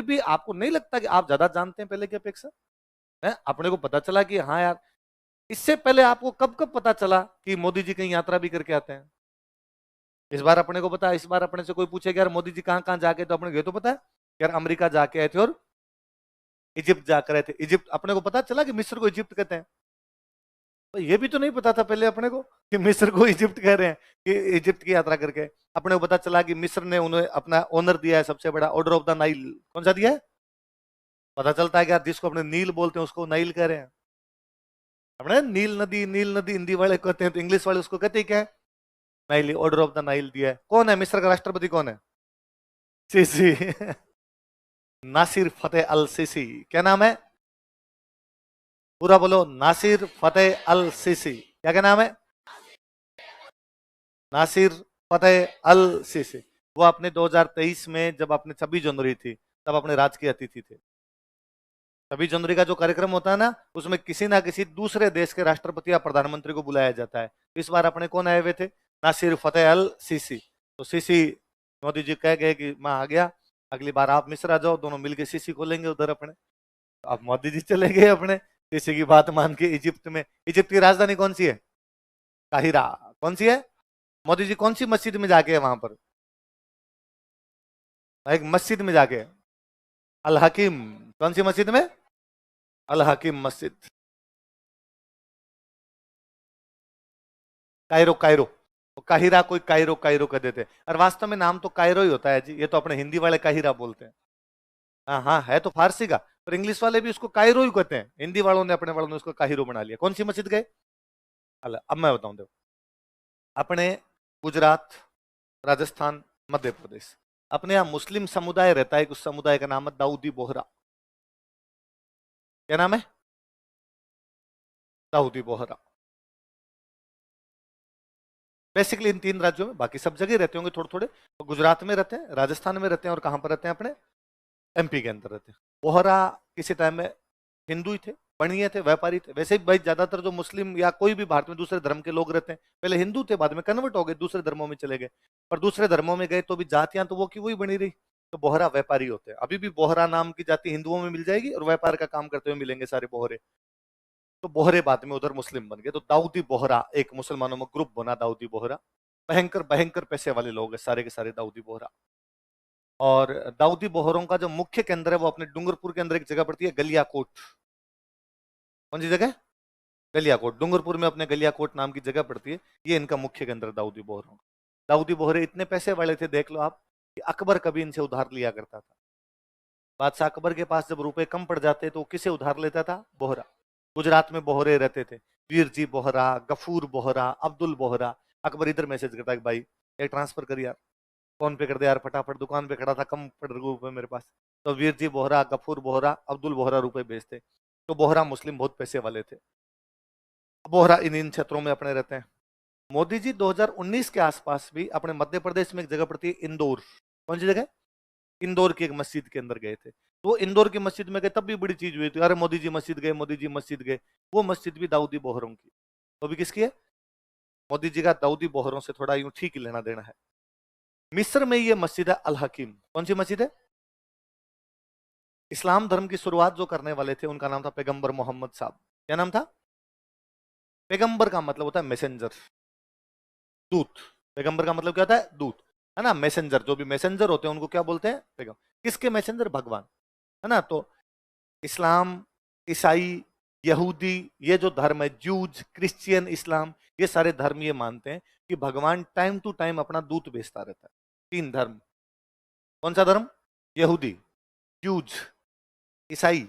फिर भी आपको नहीं लगता कि आप ज्यादा जानते हैं पहले की अपेक्षा? है, अपने को पता चला कि हाँ यार, इससे पहले आपको कब कब पता चला कि मोदी जी कहीं यात्रा भी करके आते हैं? इस बार अपने को पता है, इस बार अपने से कोई पूछे कि यार मोदी जी कहाँ कहाँ जाके, तो अपने को ये तो पता है यार अमेरिका जाके आए थे और इजिप्ट जाकर आए थे। इजिप्ट अपने को पता चला कि मिस्र को इजिप्ट कहते हैं, तो ये भी तो नहीं पता था पहले अपने को कि मिस्र को इजिप्ट कह रहे हैं, कि इजिप्ट की यात्रा करके अपने को पता चला कि मिस्र ने उन्हें अपना ऑनर दिया है, सबसे बड़ा ऑर्डर ऑफ द नाइल। कौन सा दिया है? पता चलता है कि यार जिसको अपने नील बोलते हैं उसको नाइल कह रहे हैं। अपने नील नदी हिंदी वाले कहते हैं, तो इंग्लिश वाले उसको कहते हैं क्या है? Nile, order of the Nile दिया है। कौन है मिस्र का राष्ट्रपति, कौन है? सीसी। नासिर फतेह अल सीसी। क्या नाम है? पूरा बोलो, नासिर फतेह अल सीसी। क्या क्या नाम है? नासिर फतेह अल सीसी। वो अपने 2023 में जब अपने 26 जनवरी थी, तब अपने राज के अतिथि थे। 26 जनवरी का जो कार्यक्रम होता है ना, उसमें किसी ना किसी दूसरे देश के राष्ट्रपति या प्रधानमंत्री को बुलाया जाता है। इस बार अपने कौन आए हुए थे? नासिर फतेह अल सीसी। तो सीसी, मोदी जी कह गए कि मैं आ गया, अगली बार आप मिस्र आ जाओ, दोनों मिलके सीसी खोलेंगे उधर अपने। तो अब मोदी जी चले गए अपने सीसी की बात मान के इजिप्ट में। इजिप्ट की राजधानी कौन सी है? काहिरा। कौन सी है? मोदी जी कौन सी मस्जिद में जाके है वहां पर? एक मस्जिद में जाके, अल हकीम। कौन सी मस्जिद में? अल हकीम मस्जिद। Cairo, Cairo. तो काहिरा कोई कायरो कायरो कह देते हैं, और वास्तव में नाम तो कायरो ही होता है जी, ये तो अपने हिंदी वाले काहिरा बोलते हैं। हाँ हाँ, है तो फारसी का, पर इंग्लिश वाले भी उसको कायरो ही कहते हैं। हिंदी वालों ने, अपने वालों ने उसको काहिरो बना लिया। कौन सी मस्जिद गए? अल, अब मैं बताऊं, देखो अपने गुजरात, राजस्थान, मध्य प्रदेश, अपने यहाँ मुस्लिम समुदाय रहता है, उस समुदाय का नाम है दाऊदी बोहरा। क्या नाम है? दाऊदी बोहरा। बेसिकली इन 3 राज्यों में, बाकी सब जगह रहते होंगे थोड़े थोड़े। तो गुजरात में रहते हैं, राजस्थान में रहते हैं, और कहां पर रहते हैं? अपने एमपी के अंदर रहते हैं। बोहरा किसी टाइम में हिंदू ही थे, बणिए थे, व्यापारी थे। वैसे भी भाई ज्यादातर जो मुस्लिम या कोई भी भारत में दूसरे धर्म के लोग रहते हैं, पहले हिंदू थे, बाद में कन्वर्ट हो गए, दूसरे धर्मों में चले गए। पर दूसरे धर्मों में गए तो भी जातियां तो वो की वही बनी रही। तो बोहरा व्यापारी होते हैं। अभी भी बोहरा नाम की जाति हिंदुओं में मिल जाएगी, और व्यापार का काम करते हुए मिलेंगे सारे बोहरे। तो बोहरे बाद में उधर मुस्लिम बन गए, तो दाऊदी बोहरा एक मुसलमानों में ग्रुप बना, दाऊदी बोहरा। भयंकर भयंकर पैसे वाले लोग हैं सारे के सारे दाऊदी बोहरा। और दाऊदी बोहरों का जो मुख्य केंद्र है वो अपने डूंगरपुर के अंदर एक जगह पड़ती है, गलियाकोट। कौन सी जगह? गलियाकोट। डूंगरपुर में अपने गलियाकोट नाम की जगह पड़ती है, ये इनका मुख्य केंद्र है दाऊदी बोहरों का। दाऊदी बोहरे इतने पैसे वाले थे, देख लो आप, कि अकबर कभी इनसे उधार लिया करता था। बादशाह अकबर के पास जब रुपए कम पड़ जाते तो वो किसे उधार लेता था? बोहरा। गुजरात में बोहरे रहते थे, वीर जी बोहरा, गफूर बोहरा, अब्दुल बोहरा। अकबर इधर मैसेज करता है कि भाई एक ट्रांसफर कर यार, फोन पे कर दे यार फटाफट, दुकान पे खड़ा था, कम पड़ रहे रुपए मेरे पास। तो वीर जी बोहरा, गफूर बोहरा, अब्दुल बोहरा रुपए भेजते। तो बोहरा मुस्लिम बहुत पैसे वाले थे। बोहरा इन इन क्षेत्रों में अपने रहते हैं। मोदी जी 2019 के आसपास भी अपने मध्य प्रदेश में एक जगह पड़ती है इंदौर। कौन सी जगह? इंदौर की एक मस्जिद के अंदर गए थे। तो इंदौर की मस्जिद में गए, तब भी बड़ी चीज हुई थी, अरे मोदी जी मस्जिद गए, मोदी जी मस्जिद गए। वो मस्जिद भी दाऊदी बोहरों की। तो भी किसकी है? मोदी जी का दाऊदी बोहरों से थोड़ा यूं ठीक लेना देना है। मिस्र में ये मस्जिद है अल हकीम। कौन सी मस्जिद है? इस्लाम धर्म की शुरुआत जो करने वाले थे उनका नाम था पैगंबर मोहम्मद साहब। क्या नाम था? पैगंबर का मतलब होता है मैसेंजर, दूत। पैगंबर का मतलब क्या होता है? दूत। है ना? मैसेंजर, जो भी मैसेंजर होते हैं उनको क्या बोलते हैं? पैगंबर। किसके मैसेंजर? भगवान। है ना? तो इस्लाम, ईसाई, यहूदी, ये जो धर्म है, जूज, क्रिश्चियन, इस्लाम, ये सारे धर्म ये मानते हैं कि भगवान टाइम टू टाइम अपना दूत भेजता रहता है। 3 धर्म। कौन सा धर्म? यहूदी, जूज, ईसाई,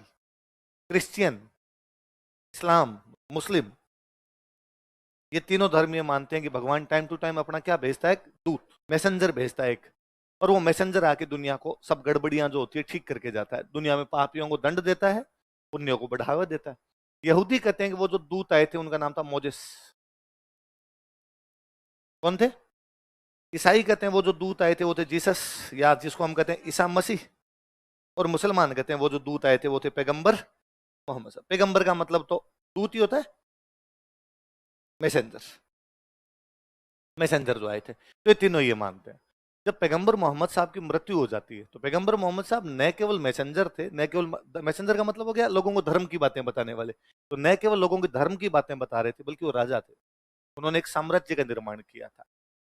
क्रिश्चियन, इस्लाम, मुस्लिम। ये तीनों धर्म ये मानते हैं कि भगवान टाइम टू टाइम अपना क्या भेजता है? दूत, मैसेंजर भेजता है एक। और वो मैसेंजर आके दुनिया को सब गड़बड़ियां जो होती है ठीक करके जाता है। दुनिया में पापियों को दंड देता है, पुण्यों को बढ़ावा देता है। यहूदी कहते हैं कि वो जो दूत आए थे उनका नाम था मोजेस। कौन थे? ईसाई कहते हैं वो जो दूत आए थे वो थे जीसस, या जिसको हम कहते हैं ईसा मसीह। और मुसलमान कहते हैं वो जो दूत आए थे वो थे पैगंबर मोहम्मद साहब। पैगंबर का मतलब तो दूत ही होता है, मैसेंजर। मैसेंजर जो आए थे, तो ये तीनों ये मानते हैं। जब पैगंबर मोहम्मद साहब की मृत्यु हो जाती है तो पैगंबर मोहम्मद साहब न केवल मैसेंजर थे, न केवल मैसेंजर का मतलब हो गया लोगों को धर्म की बातें बताने वाले, तो न केवल लोगों के धर्म की बातें बता रहे थे बल्कि वो राजा थे। उन्होंने एक साम्राज्य का निर्माण किया था।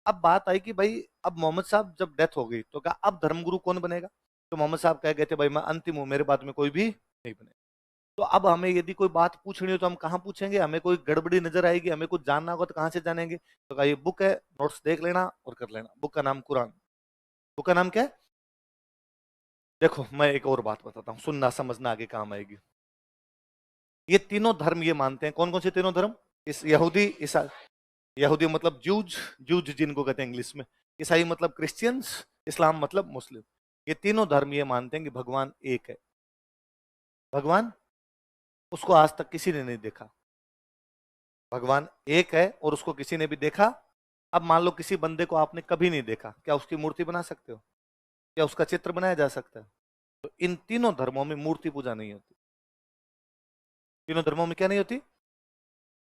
अब बात आई कि भाई अब मोहम्मद साहब जब डेथ हो गई तो कहा अब धर्मगुरु कौन बनेगा? तो मोहम्मद साहब कह गए थे भाई मैं अंतिम हूं, मेरे बाद में कोई भी नहीं बने। तो अब हमें यदि कोई बात पूछनी हो तो हम कहाँ पूछेंगे? हमें कोई गड़बड़ी नजर आएगी, हमें कुछ जानना होगा तो कहाँ से जानेंगे? तो कहा ये बुक है, नोट्स देख लेना और कर लेना। बुक का नाम कुरान। बुक का नाम क्या है? देखो मैं एक और बात बताता हूँ, सुनना समझना आगे काम आएगी। ये तीनों धर्म ये मानते हैं, कौन कौन से तीनों धर्म? इस यहूदी ईसा यहूदी मतलब जूज, जूज जिनको कहते हैं इंग्लिश में, ईसाई मतलब क्रिश्चियंस, इस्लाम मतलब मुस्लिम। ये तीनों धर्म ये मानते हैं कि भगवान एक है। भगवान, उसको आज तक किसी ने नहीं देखा। भगवान एक है और उसको किसी ने भी देखा? अब मान लो किसी बंदे को आपने कभी नहीं देखा, क्या उसकी मूर्ति बना सकते हो? क्या उसका चित्र बनाया जा सकता है? तो इन तीनों धर्मों में मूर्ति पूजा नहीं होती। तीनों धर्मों में क्या नहीं होती?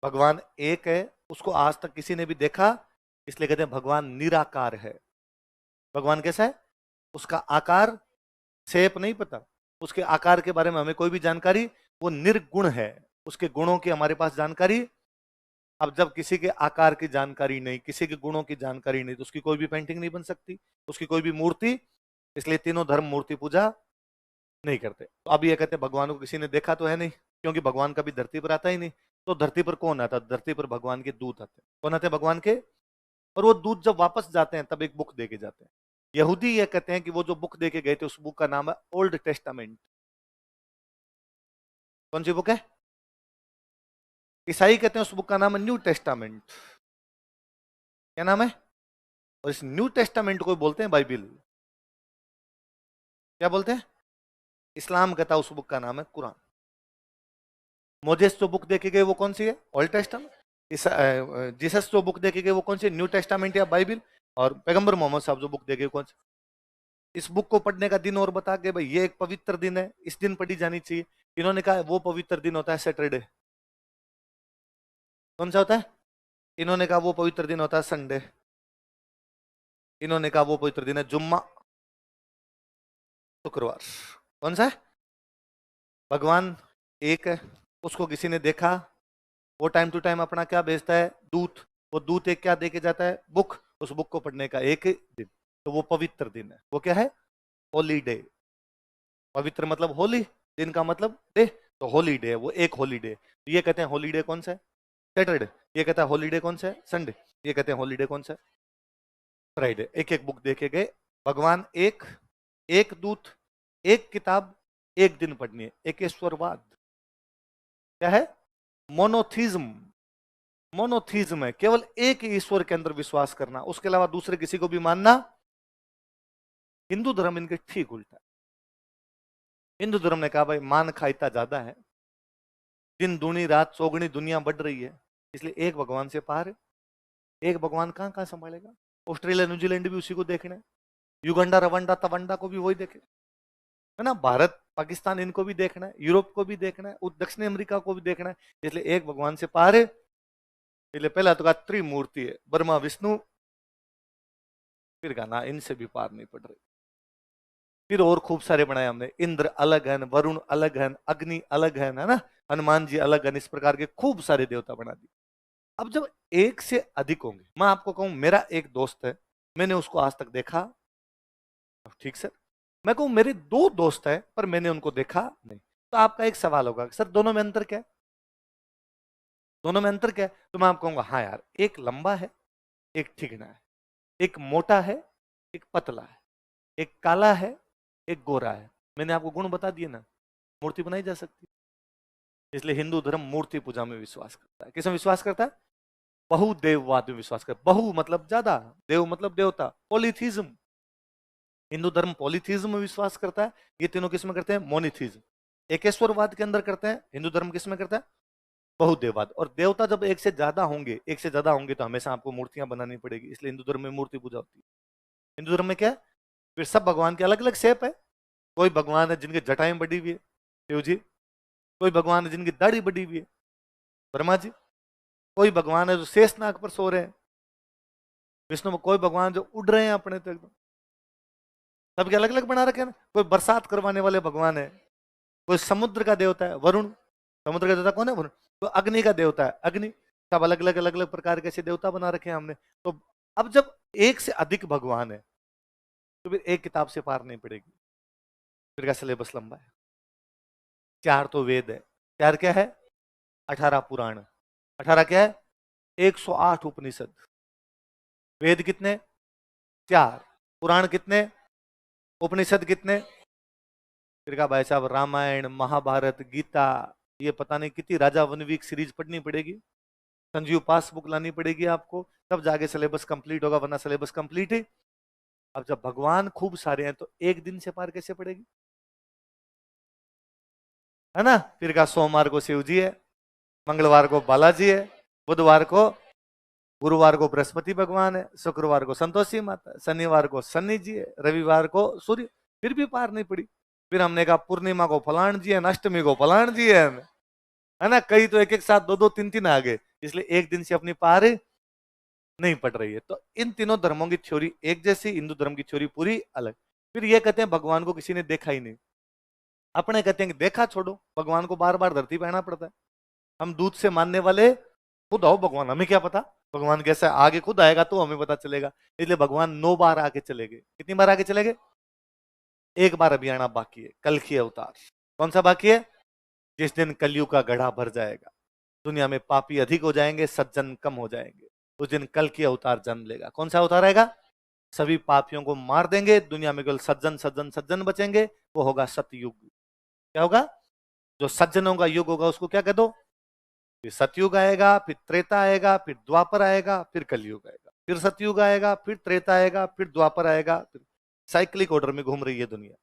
भगवान एक है, उसको आज तक किसी ने भी देखा, इसलिए कहते हैं भगवान निराकार है। भगवान कैसा है? उसका आकार, शेप नहीं पता, उसके आकार के बारे में हमें कोई भी जानकारी, वो निर्गुण है, उसके गुणों की हमारे पास जानकारी। अब जब किसी के आकार की जानकारी नहीं, किसी के गुणों की जानकारी नहीं, तो उसकी कोई भी पेंटिंग नहीं बन सकती, उसकी कोई भी मूर्ति। इसलिए तीनों धर्म मूर्ति पूजा नहीं करते। तो अब ये कहते हैं भगवान को किसी ने देखा तो है नहीं, क्योंकि भगवान कभी धरती पर आता ही नहीं। तो धरती पर कौन आता? धरती पर भगवान के दूत आते हैं। कौन आते हैं? भगवान के। और वो दूत जब वापस जाते हैं तब एक बुक दे के जाते हैं। यहूदी ये कहते हैं कि वो जो बुक दे के गए थे उस बुक का नाम है ओल्ड टेस्टामेंट। कौन सी बुक है? ईसाई कहते हैं उस बुक का नाम है न्यू टेस्टामेंट। क्या नाम है? और इस न्यू टेस्टामेंट को बोलते हैं बाइबिल। क्या बोलते हैं? इस्लाम कहता है उस बुक का नाम है कुरान। मोजेस जो बुक देखे गए वो कौन सी है? Old testament. जीसस जो बुक देखे गए वो कौन सी? न्यू टेस्टामेंट या बाइबिल। और पैगंबर मोहम्मद साहब जो बुक देखे कौन सी? इस बुक को पढ़ने का दिन और बता के भाई ये एक पवित्र दिन है, इस दिन पढ़ी जानी चाहिए। इन्होंने कहा वो पवित्र दिन होता है सैटरडे। कौन सा होता है? इन्होंने कहा वो पवित्र दिन होता है संडे। इन्होंने कहा वो पवित्र दिन है जुम्मा, शुक्रवार। कौन सा है? भगवान एक है, उसको किसी ने देखा, वो टाइम टू टाइम अपना क्या भेजता है? दूत। वो दूत एक क्या दे के जाता है? बुक। उस बुक को पढ़ने का एक दिन, तो वो पवित्र दिन है। वो क्या है? होली डे। पवित्र मतलब होली, दिन का मतलब डे, तो होली डे है वो, एक हॉलीडे। तो ये कहते हैं हॉलीडे कौन सा है? सैटरडे। ये कहता है हॉलीडे कौन सा है? संडे। ये कहते हैं हॉलीडे कौन सा है? फ्राइडे। एक एक बुक देखे गए। भगवान एक, एक दूत, एक किताब, एक दिन पढ़नी है। एकेश्वरवाद क्या है? मोनोथिज्म। मोनोथिज्म है, केवल एक ही ईश्वर के अंदर विश्वास करना, उसके अलावा दूसरे किसी को भी मानना। हिंदू धर्म इनके ठीक उल्टा है। हिंदू धर्म ने कहा भाई मान खाइता ज्यादा है, दिन दूनी रात चौगुनी दुनिया बढ़ रही है, इसलिए एक भगवान से पार है। एक भगवान कहां कहां संभालेगा? ऑस्ट्रेलिया न्यूजीलैंड भी उसी को देखना है, युगंडा रवंडा तवंडा को भी वही देखे, है ना, भारत पाकिस्तान इनको भी देखना है, यूरोप को भी देखना है, दक्षिण अमेरिका को भी देखना है। इसलिए एक भगवान से पार है। इसलिए पहला तो कहा त्रिमूर्ति है, ब्रह्मा विष्णु। फिर कहा ना इनसे भी पार नहीं पड़ रही। फिर और खूब सारे बनाए हमने, इंद्र अलग है, वरुण अलग है, अग्नि अलग है ना, हनुमान जी अलग है, इस प्रकार के खूब सारे देवता बना दिए। अब जब एक से अधिक होंगे, मैं आपको कहूं मेरा एक दोस्त है, मैंने उसको आज तक देखा, ठीक सर। मैं कहूं मेरे दो दोस्त है पर मैंने उनको देखा नहीं, तो आपका एक सवाल होगा सर दोनों में अंतर क्या है? दोनों में अंतर क्या है? तो मैं आपको कहूंगा हाँ यार, एक लंबा है, एक ठिगना है, एक मोटा है, एक पतला है, एक काला है, एक गोरा है। मैंने आपको गुण बता दिए ना, मूर्ति बनाई जा सकती है। इसलिए हिंदू धर्म मूर्ति पूजा में विश्वास करता है। किसमें विश्वास करता है? बहुदेववाद में विश्वास करता है। बहु मतलब ज्यादा, देव मतलब देवता, पॉलीथिज्म। हिंदू धर्म पॉलीथिज्म में विश्वास करता है। ये तीनों किसमें करते हैं? मोनिथिज्म। एकेश्वरवाद के अंदर करते हैं। हिंदू धर्म किसमें करता है? बहुदेववाद। और देवता जब एक से ज्यादा होंगे, एक से ज्यादा होंगे तो हमेशा आपको मूर्तियां बनानी पड़ेगी, इसलिए हिंदू धर्म में मूर्ति पूजा होती है। हिंदू धर्म में क्या है? फिर सब भगवान के अलग अलग शेप है। कोई भगवान है जिनकी जटाएं बढ़ी हुई है, शिव जी। कोई भगवान है जिनकी दाढ़ी बढ़ी हुई है, ब्रह्मा जी। कोई भगवान है जो शेष नाग पर सो रहे हैं, विष्णु में। कोई भगवान जो उड़ रहे हैं अपने तो एकदम। सबके अलग अलग बना रखे हैं ना। कोई बरसात करवाने वाले भगवान है, कोई समुद्र का देवता है वरुण, समुद्र का देवता कौन है? वरुण। तो अग्नि का देवता है अग्नि। सब अलग अलग प्रकार के ऐसे देवता बना रखे हैं हमने। तो अब जब एक से अधिक भगवान है तो फिर एक किताब से पार नहीं पड़ेगी, फिर का सिलेबस लंबा है। 4 तो वेद है, 4 क्या है? 18 पुराण, 18 क्या है? 108 उपनिषद। वेद कितने? 4। पुराण कितने? उपनिषद कितने? फिर कहा भाई साहब रामायण महाभारत गीता, ये पता नहीं कितनी राजा वन वीक सीरीज पढ़नी पड़ेगी, संजीव पासबुक लानी पड़ेगी आपको, तब जाके सिलेबस कंप्लीट होगा, वरना सिलेबस कंप्लीट ही। अब जब भगवान खूब सारे हैं तो एक दिन से पार कैसे पड़ेगी? है ना। फिर कहा सोमवार को शिव जी है, मंगलवार को बालाजी है, बुधवार को, गुरुवार को बृहस्पति भगवान है, शुक्रवार को संतोषी माता है, शनिवार को शनि जी है, रविवार को सूर्य। फिर भी पार नहीं पड़ी। फिर हमने कहा पूर्णिमा को फलान जी है, अष्टमी को फलान जी है ना। कई तो एक एक साथ दो दो तीन तीन आ गए, इसलिए एक दिन से अपनी पार नहीं पड़ रही है। तो इन तीनों धर्मों की थ्योरी एक जैसी, हिंदू धर्म की थ्योरी पूरी अलग। फिर ये कहते हैं भगवान को किसी ने देखा ही नहीं। अपने कहते हैं कि देखा छोड़ो, भगवान को बार बार धरती पे आना पड़ता है। हम दूध से मानने वाले खुद आओ भगवान, हमें क्या पता भगवान कैसा है, आगे खुद आएगा तो हमें पता चलेगा। इसलिए भगवान 9 बार आगे चले गए। कितनी बार आगे चले गए? एक बार अभी आना बाकी है, कल की अवतार। कौन सा बाकी है? जिस दिन कलयुग का गढ़ा भर जाएगा, दुनिया में पापी अधिक हो जाएंगे, सज्जन कम हो जाएंगे, उस दिन कल की अवतार जन्म लेगा। कौन सा अवतार आएगा? सभी पापियों को मार देंगे, दुनिया में केवल सज्जन सज्जन सज्जन बचेंगे। वो होगा सतयुग। क्या होगा? जो सज्जनों का युग होगा उसको क्या कह दो? फिर सतयुग आएगा, फिर त्रेता आएगा, फिर द्वापर आएगा, फिर कलयुग आएगा, फिर सतयुग आएगा, फिर त्रेता आएगा, फिर द्वापर आएगा। फिर साइक्लिक ऑर्डर में घूम रही है दुनिया।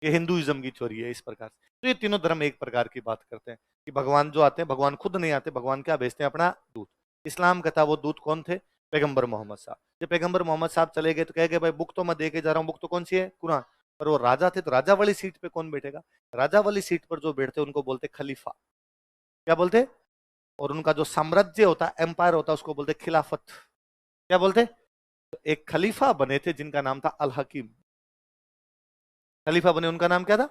ये हिंदुइज्म की थ्योरी है इस प्रकार से। तो ये तीनों धर्म एक प्रकार की बात करते हैं कि भगवान जो आते हैं, भगवान खुद नहीं आते, भगवान क्या भेजते हैं? अपना दूत। इस्लाम का था वो दूत कौन थे? पैगंबर मोहम्मद साहब। जब पैगंबर मोहम्मद साहब चले गए तो कह गए भाई बुक तो मैं दे के जा रहा हूँ, बुक तो कौन सी है? कुरान। पर वो राजा थे तो राजा वाली सीट पे कौन बैठेगा? राजा वाली सीट पर जो बैठते उनको बोलते खलीफा। क्या बोलते? और उनका जो साम्राज्य होता है, एम्पायर होता है, उसको बोलते खिलाफत। क्या बोलते? तो एक खलीफा बने थे जिनका नाम था अल हकीम। खलीफा बने, उनका नाम क्या था?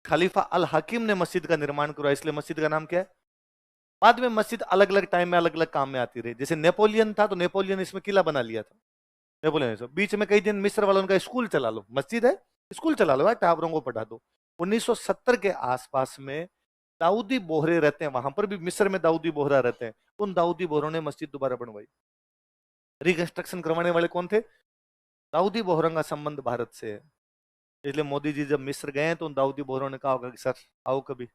खलीफा अल हकीम ने मस्जिद का निर्माण करवाया, इसलिए मस्जिद का नाम क्या है? बाद में मस्जिद अलग अलग टाइम में अलग अलग काम में आती रही। जैसे नेपोलियन था तो नेपोलियन इसमें किला बना लिया था, नेपोलियन से। बीच में कई दिन मिस्र वालों का स्कूल चला लो, मस्जिद है स्कूल चला लो, टावरों को पढ़ा दो। 1970 के आसपास में दाऊदी बोहरे रहते हैं, वहां पर भी मिस्र में दाऊदी बोहरा रहते हैं। उन दाऊदी बोहरों ने मस्जिद दोबारा बनवाई। रिकंस्ट्रक्शन करवाने वाले कौन थे? दाऊदी बोहरों का संबंध भारत से है। इसलिए मोदी जी जब मिस्र गए हैं तो उन दाऊदी बोहरों ने कहा होगा कि सर आओ कभी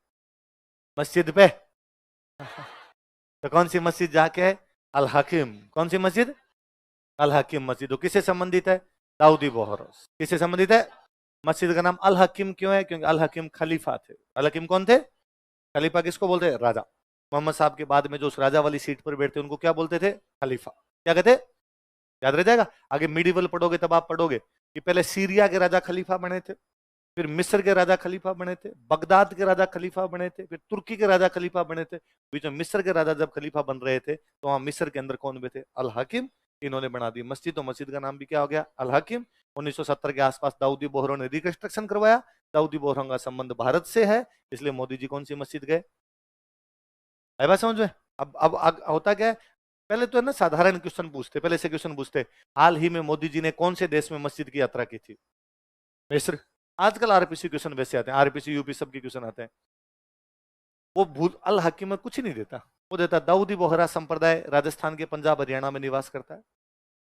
मस्जिद पे। तो कौन सी मस्जिद जाके है? अल हकीम। कौन सी मस्जिद? अल हकीम मस्जिद। वो किससे संबंधित है? दाऊदी बोहर। किससे संबंधित है? मस्जिद का नाम अल हकीम क्यों है? क्योंकि अल हकीम खलीफा थे। अल हकीम कौन थे? खलीफा किसको बोलते हैं? राजा। मोहम्मद साहब के बाद में जो उस राजा वाली सीट पर बैठते उनको क्या बोलते थे? खलीफा। क्या कहते? याद रह जाएगा। आगे मिडिवल पढ़ोगे तब आप पढ़ोगे कि पहले सीरिया के राजा खलीफा बने थे, फिर मिस्र के राजा खलीफा बने थे, बगदाद के राजा खलीफा बने थे, फिर तुर्की के राजा खलीफा बने थे। बीच में मिस्र के राजा जब खलीफा बन रहे थे तो वहां मिस्र के अंदर कौन बैठे? अल हकीम। इन्होंने बना दी मस्जिद, तो मस्जिद का नाम भी क्या हो गया? अल हकीम। 1970 के आसपास दाऊदी बोहरों ने रिकंस्ट्रक्शन करवाया। दाऊदी बोहरों का संबंध भारत से है, इसलिए मोदी जी कौन सी मस्जिद गए? है बात समझ में? अब होता क्या है, पहले तो है ना साधारण क्वेश्चन पूछते, पहले से क्वेश्चन पूछते हाल ही में मोदी जी ने कौन से देश में मस्जिद की यात्रा की थी? मिस्र। आजकल आरपीसी क्वेश्चन वैसे आते हैं, आरपीसी यूपी सब के क्वेश्चन आते हैं। वो भूत अल हकीम में कुछ नहीं देता, वो देता दाऊदी बोहरा संप्रदाय राजस्थान के पंजाब हरियाणा में निवास करता है।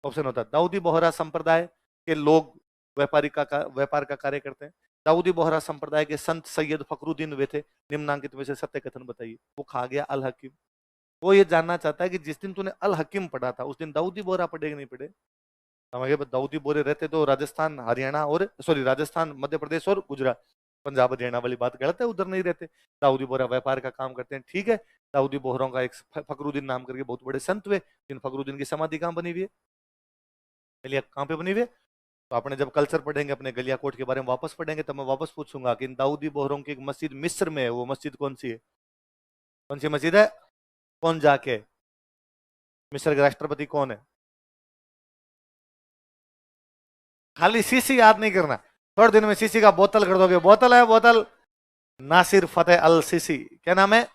ऑप्शन होता है दाऊदी बोहरा संप्रदाय के लोग व्यापार का कार्य करते हैं। दाऊदी बोहरा संप्रदाय के संत सैयद फखरुद्दीन वे थे, निम्नांकित में से सत्य कथन बताइए। वो खा गया अल हकीम। वो ये जानना चाहता है कि जिस दिन तूने अल हकीम पढ़ा था उस दिन दाऊदी बोहरा पढ़े कि नहीं पढ़े? हमारे दाऊदी बोरे रहते तो राजस्थान हरियाणा और सॉरी राजस्थान मध्य प्रदेश और गुजरात, पंजाब हरियाणा वाली बात गलत है, उधर नहीं रहते। दाऊदी बोहरा व्यापार का काम करते हैं, ठीक है। दाऊदी बोहरों का एक फखरुद्दीन नाम करके बहुत बड़े संत हुए, जिन फखरुद्दीन की समाधि कहाँ बनी हुई है? गलिया कहाँ पे बनी हुई है? तो आपने जब कल्चर पढ़ेंगे अपने गलियाकोट के बारे में वापस पढ़ेंगे तो मैं वापस पूछूंगा कि इन दाऊदी बोहरों की एक मस्जिद मिस्र में है, वो मस्जिद कौन सी है? कौन सी मस्जिद है? कौन जाके? मिस्र के राष्ट्रपति कौन है? खाली सीसी याद नहीं करना, थोड़े दिन में सीसी का बोतल कर दोगे, बोतल है बोतल। नासिर फतेह अल सीसी, क्या नाम है?